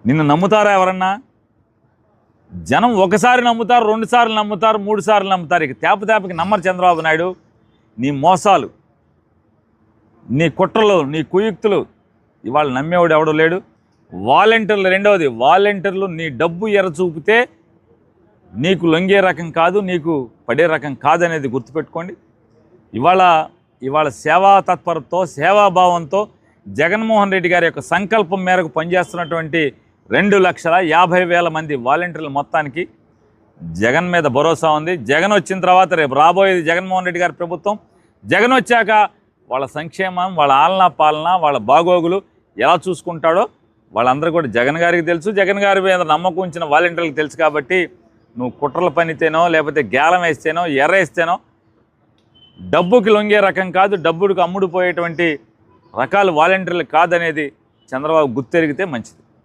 నిన్ను నమ్ముతారా ఎవరన్నా? జనం ఒకసారి నమ్ముతారు, 2 సార్లు నమ్ముతారు, 3 సార్లు నమ్ముతారు. ఇక తేపకి నమ్మరు చంద్రబాబు నాయుడు. నీ మోసాలు, నీ కుట్రలు, నీ కుయుక్తులు ఇవాళ నమ్మేవాడు ఎవడో లేడు. వాలంటీర్లు, రెండవది వాలంటీర్లు నీ డబ్బు ఎరచూపితే నీకు లొంగే రకం కాదు, నీకు పడే రకం కాదనేది గుర్తుపెట్టుకోండి. ఇవాళ సేవా తత్పరతో, సేవాభావంతో జగన్మోహన్ రెడ్డి గారి యొక్క సంకల్పం మేరకు పనిచేస్తున్నటువంటి 2,50,000 మంది వాలంటీర్లు మొత్తానికి జగన్ మీద భరోసా ఉంది. జగన్ వచ్చిన తర్వాత రేపు రాబోయేది జగన్మోహన్ రెడ్డి గారి ప్రభుత్వం. జగన్ వచ్చాక వాళ్ళ సంక్షేమం, వాళ్ళ ఆలనా పాలన, వాళ్ళ బాగోగులు ఎలా చూసుకుంటాడో వాళ్ళందరూ కూడా జగన్ గారికి తెలుసు. జగన్ గారి మీద నమ్మకం ఉంచిన వాలంటీర్లకు తెలుసు. కాబట్టి నువ్వు కుట్రల పనితేనో, లేకపోతే గేలం వేస్తేనో, ఎర్రేస్తేనో డబ్బుకి లొంగే రకం కాదు, డబ్బుడికి అమ్ముడుపోయేటువంటి రకాలు వాలంటీర్లు కాదనేది చంద్రబాబు గుర్తెరిగితే మంచిది.